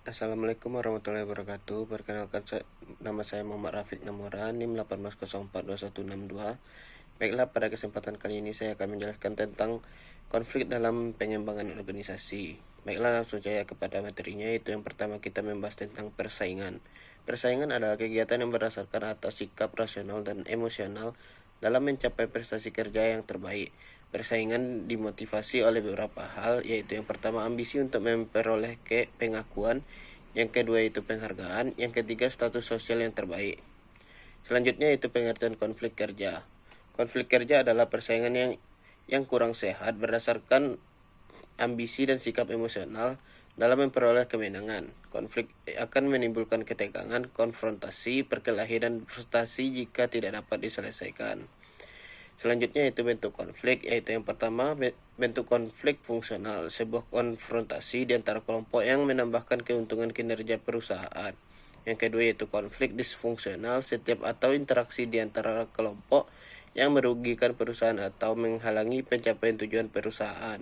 Assalamualaikum warahmatullahi wabarakatuh. Perkenalkan, nama saya Muhammad Rafiq Namora, NIM 18042162. Baiklah, pada kesempatan kali ini saya akan menjelaskan tentang konflik dalam pengembangan organisasi. Baiklah, langsung saja kepada materinya. Itu yang pertama, kita membahas tentang persaingan. Persaingan adalah kegiatan yang berdasarkan atas sikap rasional dan emosional dalam mencapai prestasi kerja yang terbaik. Persaingan dimotivasi oleh beberapa hal, yaitu yang pertama ambisi untuk memperoleh pengakuan, yang kedua itu penghargaan, yang ketiga status sosial yang terbaik. Selanjutnya itu pengertian konflik kerja. Konflik kerja adalah persaingan yang kurang sehat berdasarkan ambisi dan sikap emosional dalam memperoleh kemenangan. Konflik akan menimbulkan ketegangan, konfrontasi, perkelahian, dan frustasi jika tidak dapat diselesaikan. Selanjutnya itu bentuk konflik, yaitu yang pertama bentuk konflik fungsional, sebuah konfrontasi di antara kelompok yang menambahkan keuntungan kinerja perusahaan. Yang kedua yaitu konflik disfungsional, setiap atau interaksi di antara kelompok yang merugikan perusahaan atau menghalangi pencapaian tujuan perusahaan.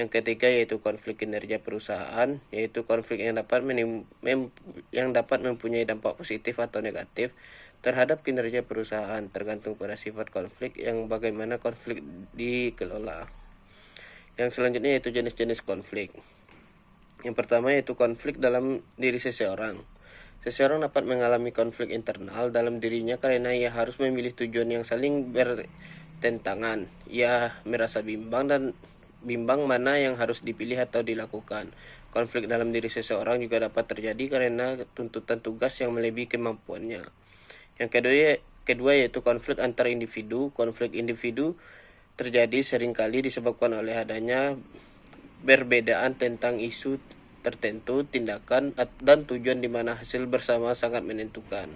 Yang ketiga yaitu konflik kinerja perusahaan, yaitu konflik yang dapat mempunyai dampak positif atau negatif terhadap kinerja perusahaan, tergantung pada sifat konflik yang bagaimana konflik dikelola. Yang selanjutnya yaitu jenis-jenis konflik. Yang pertama yaitu konflik dalam diri seseorang. Seseorang dapat mengalami konflik internal dalam dirinya karena ia harus memilih tujuan yang saling bertentangan. Ia merasa bimbang mana yang harus dipilih atau dilakukan. Konflik dalam diri seseorang juga dapat terjadi karena tuntutan tugas yang melebihi kemampuannya. Yang kedua yaitu konflik antar individu. Konflik individu terjadi seringkali disebabkan oleh adanya perbedaan tentang isu tertentu, tindakan, dan tujuan di mana hasil bersama sangat menentukan.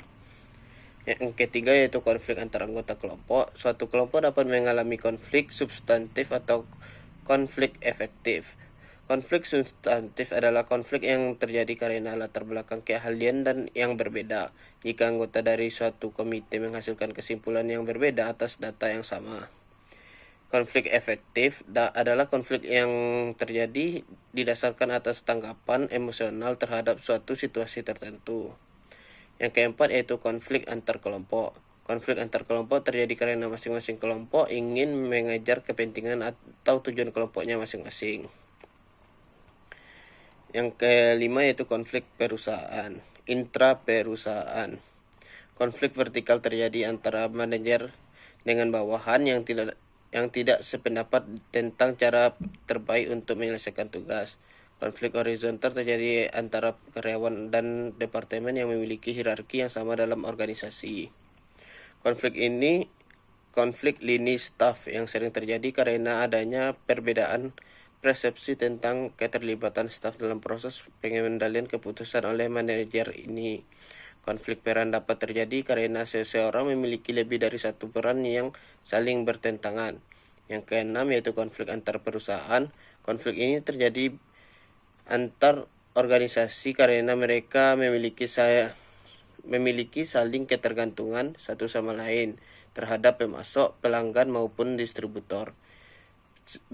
Yang ketiga yaitu konflik antar anggota kelompok. Suatu kelompok dapat mengalami konflik substantif atau konflik efektif. Konflik substantif adalah konflik yang terjadi karena latar belakang keahlian dan yang berbeda. Jika anggota dari suatu komite menghasilkan kesimpulan yang berbeda atas data yang sama. Konflik efektif adalah konflik yang terjadi didasarkan atas tanggapan emosional terhadap suatu situasi tertentu. Yang keempat yaitu konflik antar kelompok. Konflik antar kelompok terjadi karena masing-masing kelompok ingin mengejar kepentingan atau tujuan kelompoknya masing-masing. Yang kelima yaitu konflik perusahaan, intraperusahaan. Konflik vertikal terjadi antara manajer dengan bawahan yang tidak sependapat tentang cara terbaik untuk menyelesaikan tugas. Konflik horizontal terjadi antara karyawan dan departemen yang memiliki hierarki yang sama dalam organisasi. Konflik lini staff yang sering terjadi karena adanya perbedaan persepsi tentang keterlibatan staf dalam proses pengendalian keputusan oleh manajer ini. Konflik peran dapat terjadi karena seseorang memiliki lebih dari satu peran yang saling bertentangan. Yang keenam yaitu konflik antar perusahaan. Konflik ini terjadi antar organisasi karena mereka memiliki saling ketergantungan satu sama lain terhadap pemasok, pelanggan maupun distributor.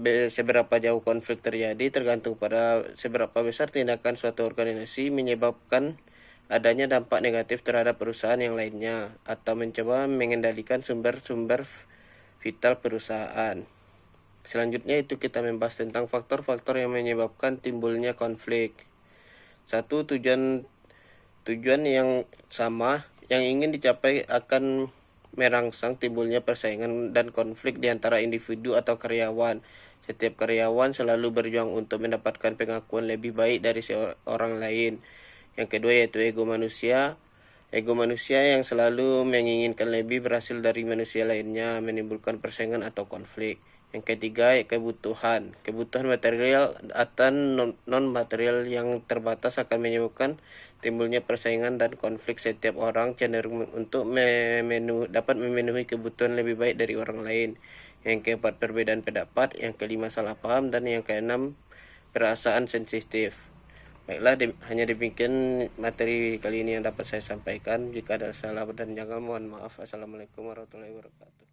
Seberapa jauh konflik terjadi tergantung pada seberapa besar tindakan suatu organisasi menyebabkan adanya dampak negatif terhadap perusahaan yang lainnya atau mencoba mengendalikan sumber-sumber vital perusahaan. Selanjutnya itu kita membahas tentang faktor-faktor yang menyebabkan timbulnya konflik. Satu, tujuan yang sama yang ingin dicapai akan merangsang timbulnya persaingan dan konflik di antara individu atau karyawan. Setiap karyawan selalu berjuang untuk mendapatkan pengakuan lebih baik dari seorang lain. Yang kedua yaitu ego manusia. Ego manusia yang selalu menginginkan lebih berhasil dari manusia lainnya menimbulkan persaingan atau konflik. Yang ketiga kebutuhan. Kebutuhan material atau non-material yang terbatas akan menyebabkan timbulnya persaingan dan konflik. Setiap orang cenderung untuk dapat memenuhi kebutuhan lebih baik dari orang lain. Yang keempat perbedaan pendapat. Yang kelima salah paham. Dan yang keenam perasaan sensitif. Baiklah, hanya demikian materi kali ini yang dapat saya sampaikan. Jika ada salah dan jangan mohon maaf. Assalamualaikum warahmatullahi wabarakatuh.